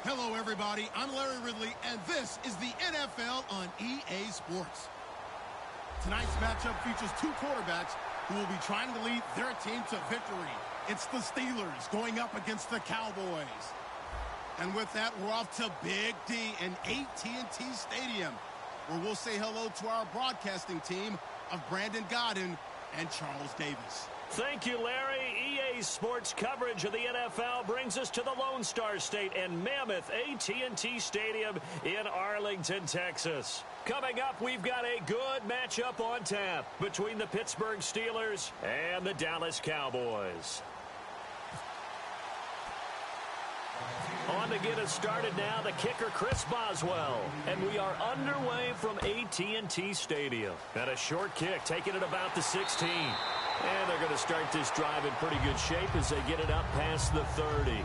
Hello, everybody. I'm Larry Ridley, and this is the NFL on EA Sports. Tonight's matchup features two quarterbacks who will be trying to lead their team to victory. It's the Steelers going up against the Cowboys. And with that, we're off to Big D in AT&T Stadium, where we'll say hello to our broadcasting team of Brandon Godden and Charles Davis. Thank you, Larry. EA Sports coverage of the NFL brings us to the Lone Star State and mammoth AT&T Stadium in Arlington, Texas. Coming up, we've got a good matchup on tap between the Pittsburgh Steelers and the Dallas Cowboys. On to get us started now, the kicker, Chris Boswell. And we are underway from AT&T Stadium. And a short kick, taking it about the 16. And they're going to start this drive in pretty good shape as they get it up past the 30.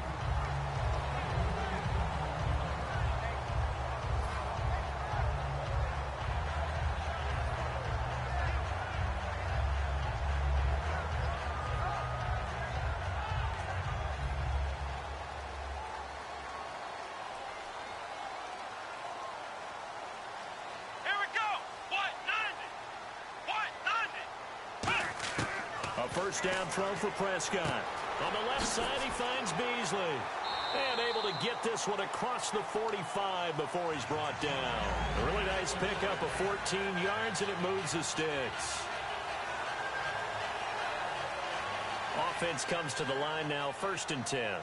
First down throw for Prescott. On the left side, he finds Beasley. And able to get this one across the 45 before he's brought down. A really nice pickup of 14 yards, and it moves the sticks. Offense comes to the line now, 1st and 10.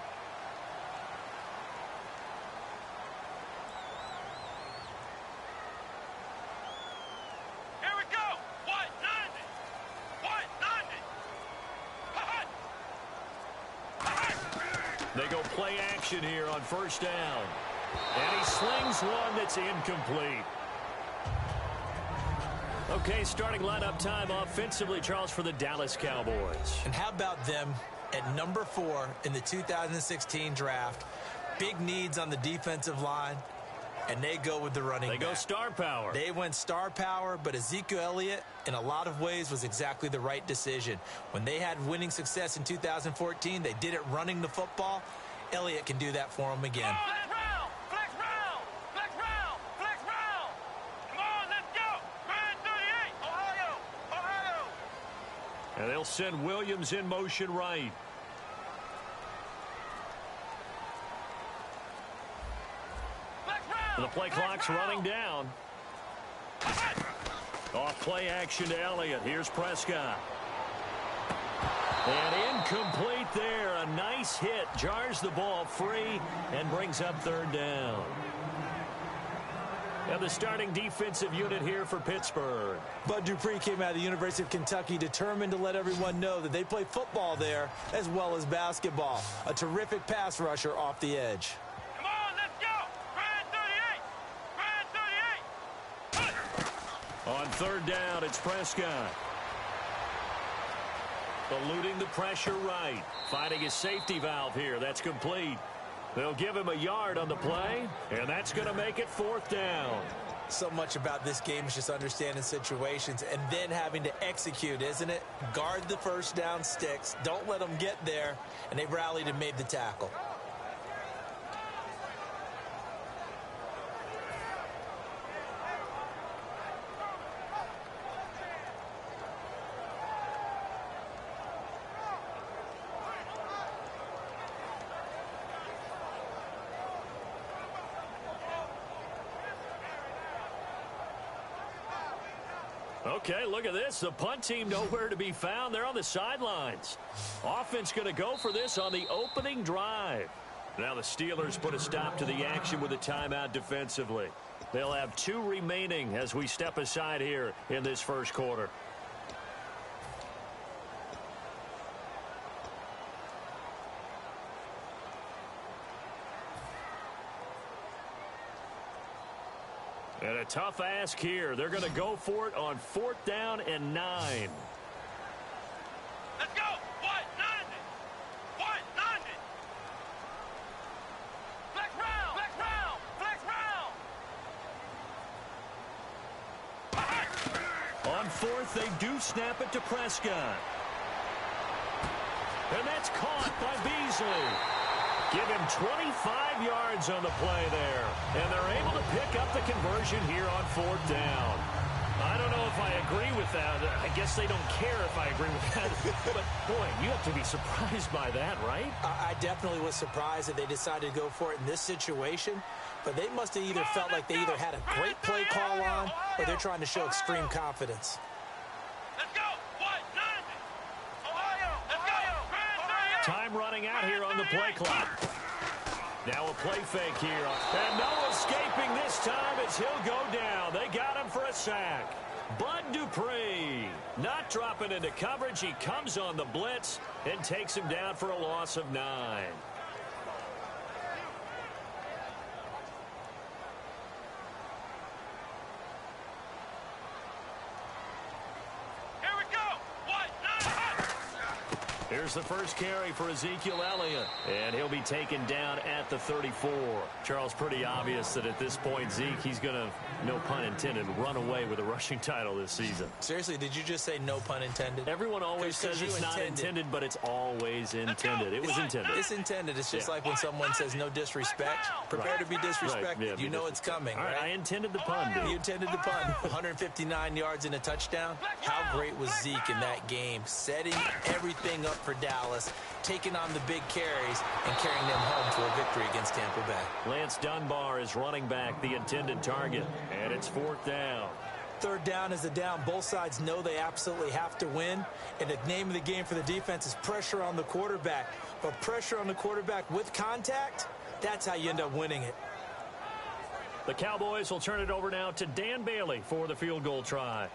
They go play action here on 1st down. And he slings one that's incomplete. Okay, starting lineup time offensively, Charles, for the Dallas Cowboys. And how about them at number 4 in the 2016 draft? Big needs on the defensive line, and they go with the running back. They go star power. They went star power, but Ezekiel Elliott, in a lot of ways, was exactly the right decision. When they had winning success in 2014, they did it running the football. Elliott can do that for them again. Flex round. Come on, let's go. Grand 38, Ohio. And they'll send Williams in motion right. The play clock's running down. Off play action to Elliott. Here's Prescott. And incomplete there. A nice hit. Jars the ball free and brings up 3rd down. And the starting defensive unit here for Pittsburgh. Bud Dupree came out of the University of Kentucky determined to let everyone know that they play football there as well as basketball. A terrific pass rusher off the edge. Come on, let's go. Grand 38. On 3rd down, it's Prescott. Eluding the pressure right. Finding his safety valve here. That's complete. They'll give him a yard on the play, and that's going to make it 4th down. So much about this game is just understanding situations and then having to execute, isn't it? Guard the 1st down sticks. Don't let them get there, and they rallied and made the tackle. Okay, look at this. The punt team nowhere to be found. They're on the sidelines. Offense going to go for this on the opening drive. Now the Steelers put a stop to the action with a timeout defensively. They'll have 2 remaining as we step aside here in this 1st quarter. And a tough ask here. They're going to go for it on 4th down and 9. Let's go. What? 90. Flex round. On 4th, they do snap it to Prescott. And that's caught by Beasley. Give him 25 yards on the play there. And they're able to pick up the conversion here on 4th down. I don't know if I agree with that. I guess they don't care if I agree with that. But, boy, you have to be surprised by that, right? I definitely was surprised that they decided to go for it in this situation. But they must have either felt like they either had a great play call on or they're trying to show extreme confidence. Let's go. What? None. Ohio. Let's go. Time running out here on the play clock. Now a play fake here. And no escaping this time as he'll go down. They got him for a sack. Bud Dupree not dropping into coverage. He comes on the blitz and takes him down for a loss of 9. Here's the first carry for Ezekiel Elliott, and he'll be taken down at the 34. Charles, pretty obvious that at this point, Zeke, he's going to, no pun intended, run away with a rushing title this season. Seriously, did you just say no pun intended? Everyone always says it's not intended, but it's always intended. It was intended. It's intended. It's just like when someone says no disrespect. Prepare to be disrespected. Right. Yeah, you know it's coming. All right, I intended the pun, dude. You intended the pun. 159 yards and a touchdown. How great was Zeke in that game? Setting everything up for Dallas, taking on the big carries, and carrying them home to a victory against Tampa Bay. Lance Dunbar is running back, the intended target, and it's 4th down. 3rd down is a down. Both sides know they absolutely have to win, and the name of the game for the defense is pressure on the quarterback. But pressure on the quarterback with contact, that's how you end up winning it. The Cowboys will turn it over now to Dan Bailey for the field goal try.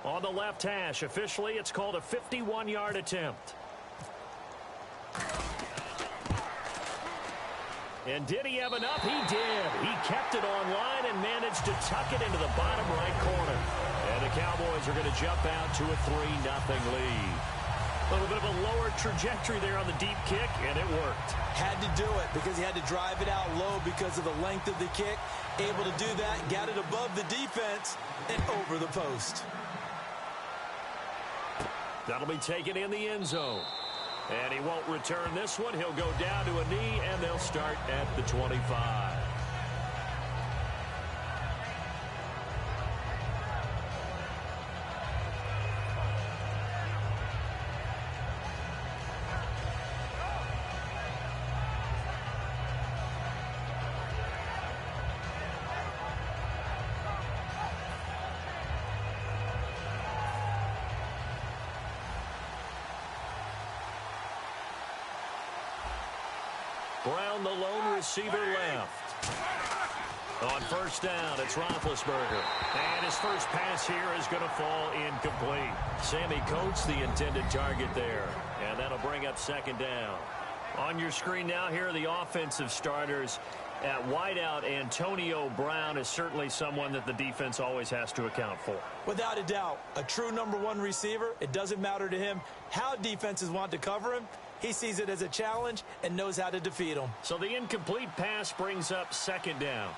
On the left hash, officially, it's called a 51-yard attempt. And did he have enough? He did. He kept it on line and managed to tuck it into the bottom right corner. And the Cowboys are going to jump out to a 3-0 lead. A little bit of a lower trajectory there on the deep kick, and it worked. Had to do it because he had to drive it out low because of the length of the kick. Able to do that, got it above the defense and over the post. That'll be taken in the end zone. And he won't return this one. He'll go down to a knee, and they'll start at the 25. Brown, the lone receiver, left. On 1st down, it's Roethlisberger. And his first pass here is going to fall incomplete. Sammy Coates, the intended target there. And that'll bring up 2nd down. On your screen now, here are the offensive starters. At wideout, Antonio Brown is certainly someone that the defense always has to account for. Without a doubt, a true #1 receiver. It doesn't matter to him how defenses want to cover him. He sees it as a challenge and knows how to defeat him. So the incomplete pass brings up 2nd down.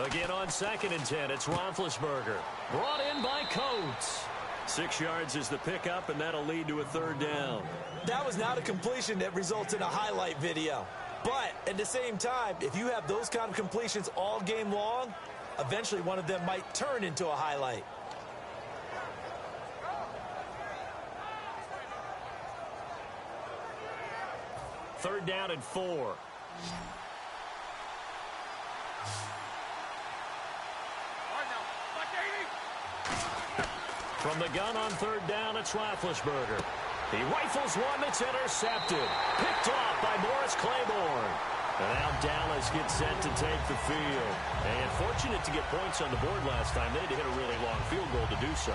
Again on 2nd and 10, it's Roethlisberger. Brought in by Coates. 6 yards is the pickup, and that'll lead to a 3rd down. That was not a completion that results in a highlight video. But at the same time, if you have those kind of completions all game long, eventually one of them might turn into a highlight. Third down and 4. From the gun on 3rd down, it's Roethlisberger. He rifles one that's intercepted. Picked off by Morris Claiborne. And now Dallas gets set to take the field. And fortunate to get points on the board last time. They had to hit a really long field goal to do so.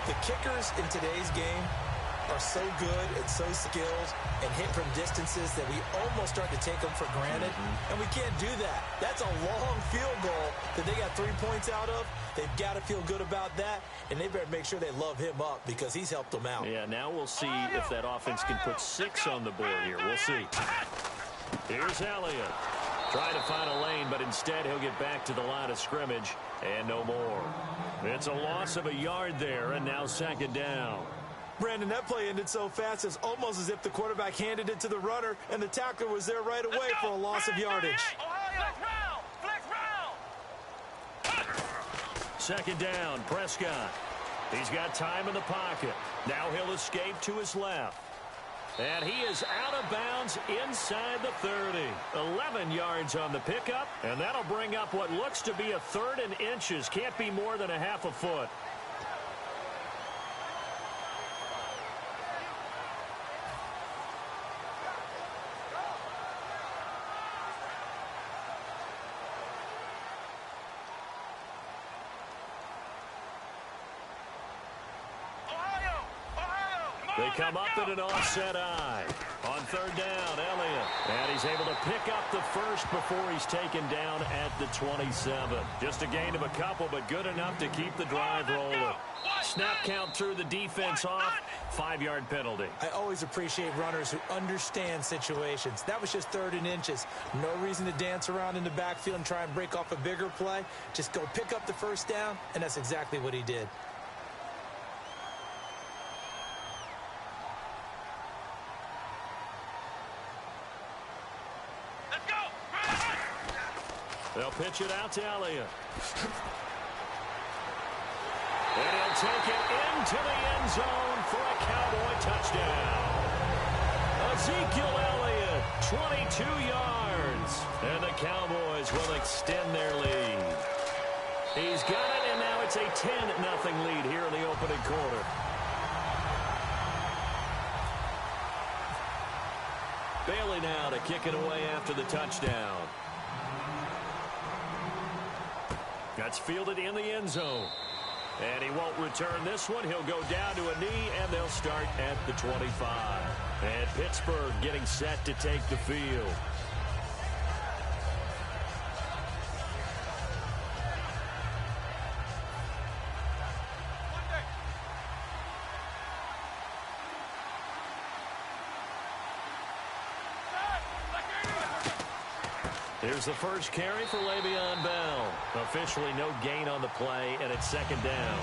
The kickers in today's game are so good and so skilled and hit from distances that we almost start to take them for granted. And we can't do that. That's a long field goal that they got 3 points out of. They've got to feel good about that, and they better make sure they love him up because he's helped them out. Yeah, now we'll see if that offense can put 6 on the board here. We'll see. Here's Elliott. Trying to find a lane, but instead he'll get back to the line of scrimmage And no more. It's a loss of a yard there, and now second down. Brandon, that play ended so fast, it's almost as if the quarterback handed it to the runner, and the tackler was there right away for a loss of yardage. Second down, Prescott. He's got time in the pocket. Now he'll escape to his left. And he is out of bounds inside the 30. 11 yards on the pickup, and that'll bring up what looks to be a 3rd and inches. Can't be more than a half a foot. They come up in an offset eye. On 3rd down, Elliott. And he's able to pick up the first before he's taken down at the 27. Just a gain of a couple, but good enough to keep the drive rolling. Snap count through the defense off. 5-yard penalty. I always appreciate runners who understand situations. That was just 3rd and inches. No reason to dance around in the backfield and try and break off a bigger play. Just go pick up the first down, and that's exactly what he did. They'll pitch it out to Elliott. And he'll take it into the end zone for a Cowboy touchdown. Ezekiel Elliott, 22 yards. And the Cowboys will extend their lead. He's got it, and now it's a 10-0 lead here in the opening quarter. Bailey now to kick it away after the touchdown. That's fielded in the end zone. And he won't return this one. He'll go down to a knee, and they'll start at the 25. And Pittsburgh getting set to take the field. Here's the first carry for Le'Veon Bell. Officially no gain on the play, and it's second down.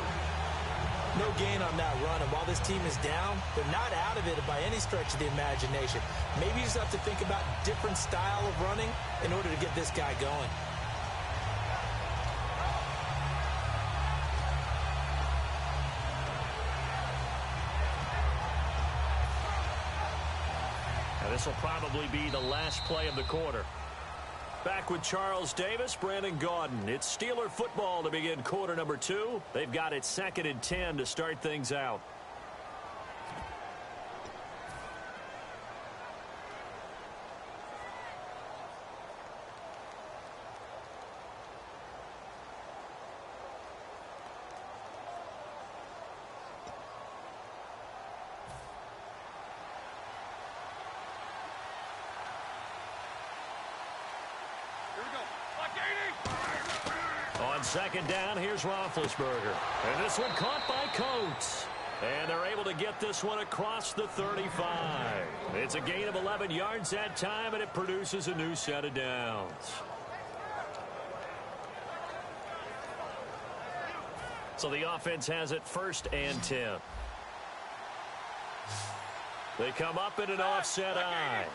No gain on that run, and while this team is down, they're not out of it by any stretch of the imagination. Maybe you just have to think about different style of running in order to get this guy going. Now this will probably be the last play of the quarter. Back with Charles Davis, Brandon Gaudin. It's Steeler football to begin quarter number 2. They've got it 2nd and 10 to start things out. On 2nd down, here's Roethlisberger. And this one caught by Coates. And they're able to get this one across the 35. It's a gain of 11 yards that time, and it produces a new set of downs. So the offense has it 1st and 10. They come up in an offset eye.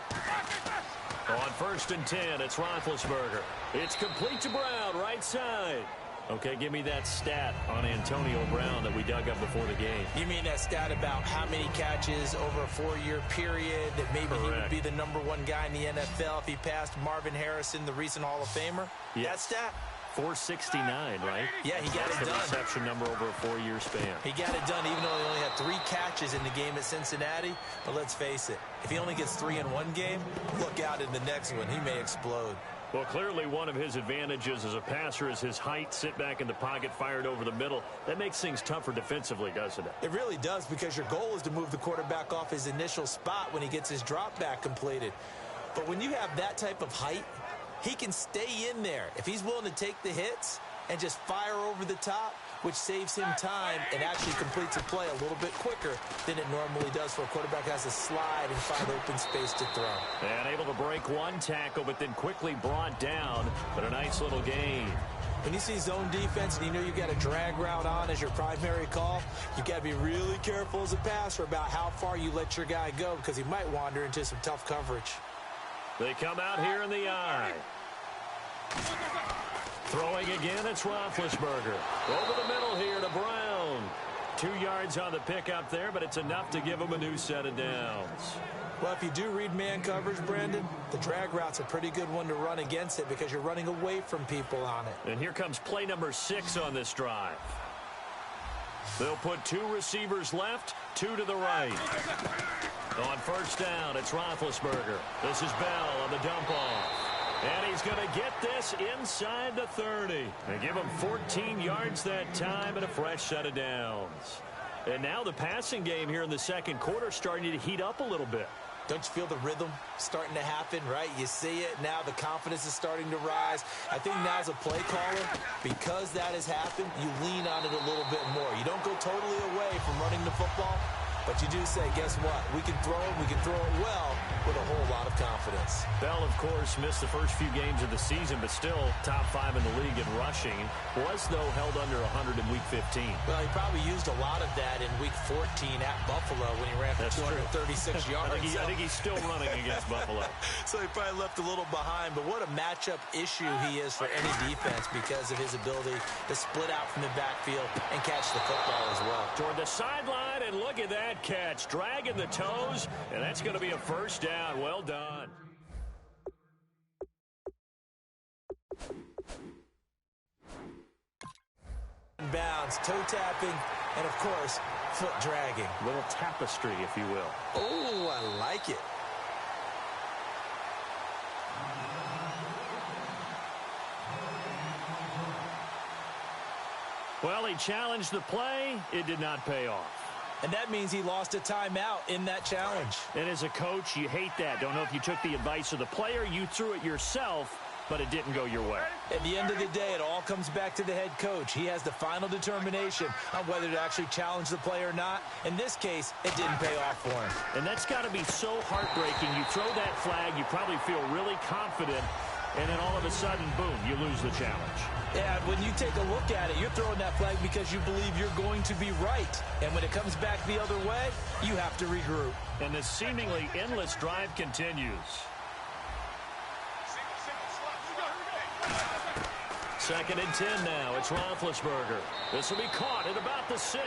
On 1st and 10, it's Roethlisberger. It's complete to Brown, right side. Okay, give me that stat on Antonio Brown that we dug up before the game. You mean that stat about how many catches over a 4-year period, that maybe Correct. He would be the #1 guy in the NFL if he passed Marvin Harrison, the recent Hall of Famer? Yes. That stat? 469, right? Yeah, he got That's it done. the reception number over a 4-year span. He got it done even though he only had 3 catches in the game at Cincinnati. But let's face it, if he only gets 3 in one game, look out in the next one. He may explode. Well, clearly one of his advantages as a passer is his height. Sit back in the pocket, fired over the middle. That makes things tougher defensively, doesn't it? It really does, because your goal is to move the quarterback off his initial spot when he gets his drop back completed. But when you have that type of height, he can stay in there if he's willing to take the hits and just fire over the top, which saves him time and actually completes a play a little bit quicker than it normally does for a quarterback who has to slide and find open space to throw. And able to break one tackle, but then quickly brought down, but a nice little gain. When you see zone defense and you know you got a drag route on as your primary call, you got to be really careful as a passer about how far you let your guy go because he might wander into some tough coverage. They come out here in the eye. Throwing again, it's Roethlisberger. Over the middle here to Brown. 2 yards on the pickup there, but it's enough to give him a new set of downs. Well, if you do read man coverage, Brandon, the drag route's a pretty good one to run against it because you're running away from people on it. And here comes play number 6 on this drive. They'll put 2 receivers left, 2 to the right. On first down, it's Roethlisberger. This is Bell on the dump off. And he's going to get this inside the 30. And give him 14 yards that time and a fresh set of downs. And now the passing game here in the second quarter starting to heat up a little bit. Don't you feel the rhythm starting to happen, right? You see it. Now the confidence is starting to rise. I think now as a play caller, because that has happened, you lean on it a little bit more. You don't go totally away from running the football, but you do say, guess what? We can throw it. We can throw it well with a whole lot of confidence. Bell, of course, missed the first few games of the season, but still top 5 in the league in rushing. Was, though, held under 100 in Week 15. Well, he probably used a lot of that in Week 14 at Buffalo when he ran for 236 yards. I think he's still running against Buffalo. So he probably left a little behind, but what a matchup issue he is for any defense because of his ability to split out from the backfield and catch the football as well. Toward the sideline, and look at that catch. Dragging the toes, and that's going to be a first down. Well done. Bounds, toe tapping, and of course, foot dragging. Little tapestry, if you will. Oh, I like it. Well, he challenged the play. It did not pay off. And that means he lost a timeout in that challenge. And as a coach, you hate that. Don't know if you took the advice of the player, you threw it yourself, but it didn't go your way. At the end of the day, it all comes back to the head coach. He has the final determination on whether to actually challenge the play or not. In this case, it didn't pay off for him. And that's got to be so heartbreaking. You throw that flag, you probably feel really confident, and then all of a sudden, boom, you lose the challenge. Yeah, when you take a look at it, you're throwing that flag because you believe you're going to be right. And when it comes back the other way, you have to regroup. And the seemingly endless drive continues. Second and 10 now. It's Roethlisberger. This will be caught at about the 6.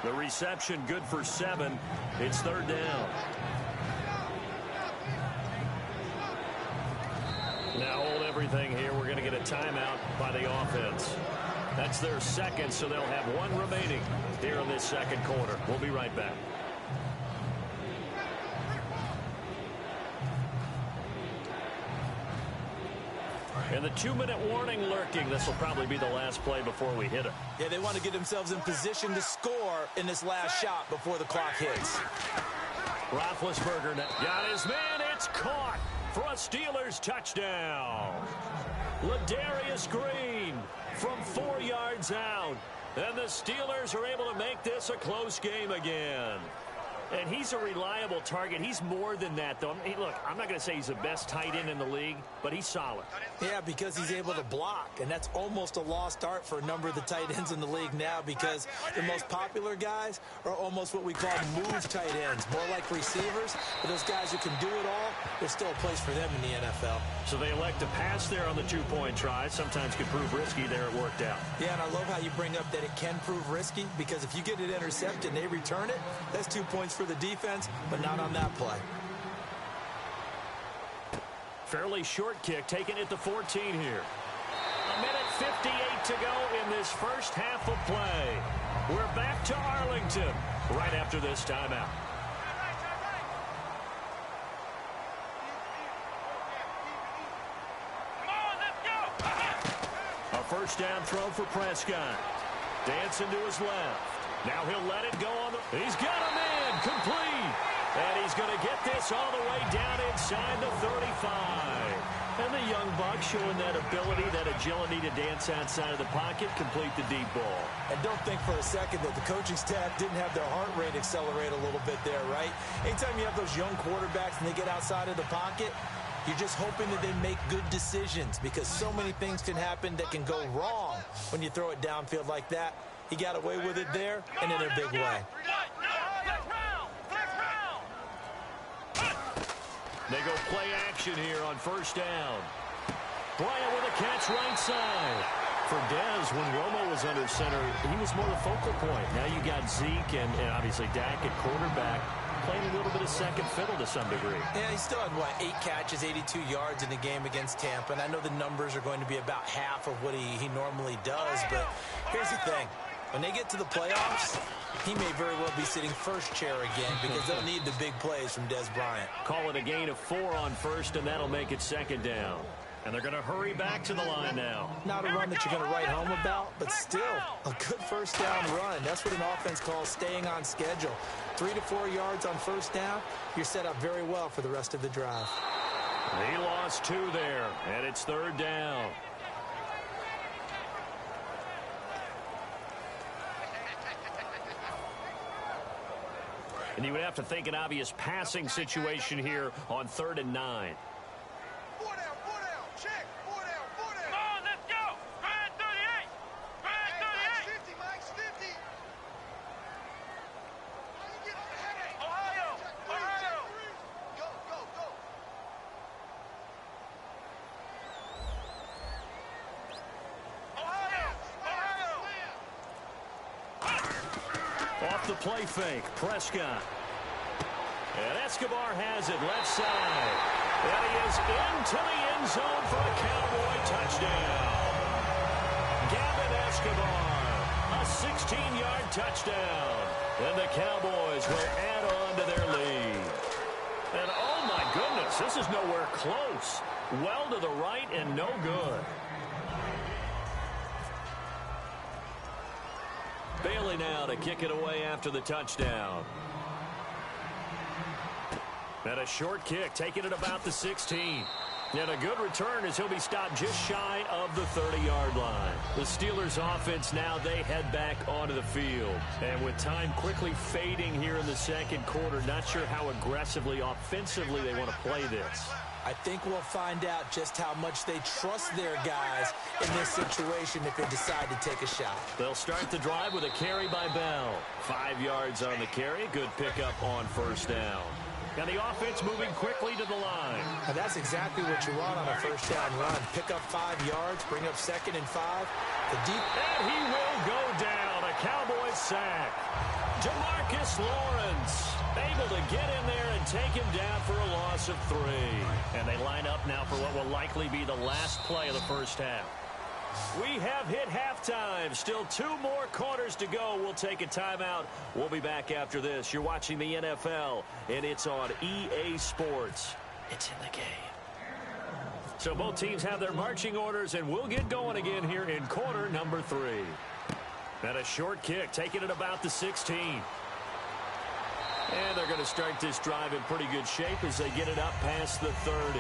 The reception good for 7. It's third down. Now hold everything here. We're going to get a timeout by the offense. That's their second, so they'll have 1 remaining here in this second quarter. We'll be right back. And the 2-minute warning lurking. This will probably be the last play before we hit it. Yeah, they want to get themselves in position to score in this last shot before the clock hits. Roethlisberger got his man. It's caught for a Steelers touchdown. Ladarius Green from 4 yards out. And the Steelers are able to make this a close game again. And he's a reliable target. He's more than that, though. Hey, look, I'm not going to say he's the best tight end in the league, but he's solid. Yeah, because he's able to block, and that's almost a lost art for a number of the tight ends in the league now because the most popular guys are almost what we call move tight ends, more like receivers. But those guys who can do it all, there's still a place for them in the NFL. So they elect to pass there on the 2-point try. Sometimes could prove risky. There it worked out. Yeah, and I love how you bring up that it can prove risky because if you get it intercepted and they return it, that's 2 points for the defense, but not on that play. Fairly short kick taken at the 14 here. 1:58 to go in this first half of play. We're back to Arlington right after this timeout. Come on, let's go. A first down throw for Prescott. Dancing to his left. Now he'll let it go on the... He's got him in. Complete. And he's going to get this all the way down inside the 35. And the young buck showing that ability, that agility to dance outside of the pocket, complete the deep ball. And don't think for a second that the coaching staff didn't have their heart rate accelerate a little bit there, right? Anytime you have those young quarterbacks and they get outside of the pocket, You're just hoping that they make good decisions because so many things can happen that can go wrong when you throw it downfield like that. He got away with it there and in a big way. They go play action here on first down. Bryant with a catch right side. For Dez, when Romo was under center, he was more the focal point. Now you got Zeke and obviously Dak at quarterback, playing a little bit of second fiddle to some degree. Yeah, he still had, 8 catches, 82 yards in the game against Tampa. And I know the numbers are going to be about half of what he normally does. But here's the thing. When they get to the playoffs, he may very well be sitting first chair again because they'll need the big plays from Dez Bryant. Call it a gain of 4 on first, and that'll make it second down. And they're going to hurry back to the line now. Not a run that you're going to write home about, but still a good first down run. That's what an offense calls staying on schedule. 3 to 4 yards on first down, you're set up very well for the rest of the drive. He lost 2 there, and it's third down. And you would have to think an obvious passing situation here on 3rd and 9. Off the play fake, Prescott. And Escobar has it left side. And he is into the end zone for a Cowboy touchdown. Gavin Escobar, a 16-yard touchdown. And the Cowboys will add on to their lead. And oh my goodness, this is nowhere close. Well to the right and no good. Bailey now to kick it away after the touchdown. And a short kick, taking it about the 16. And a good return as he'll be stopped just shy of the 30-yard line. The Steelers offense now, they head back onto the field. And with time quickly fading here in the second quarter, not sure how aggressively, offensively they want to play this. I think we'll find out just how much they trust their guys in this situation if they decide to take a shot. They'll start the drive with a carry by Bell. 5 yards on the carry. Good pickup on first down. And the offense moving quickly to the line. Now that's exactly what you want on a first down run. Pick up 5 yards, bring up 2nd and 5. And he will go down. A Cowboy sack. Demarcus Lawrence able to get in there and take him down for a loss of 3. And they line up now for what will likely be the last play of the first half. We have hit halftime. Still 2 more quarters to go. We'll take a timeout. We'll be back after this. You're watching the NFL, and it's on EA Sports. It's in the game. So both teams have their marching orders, and we'll get going again here in quarter number 3. And a short kick, taking it about the 16. And they're going to start this drive in pretty good shape as they get it up past the 30.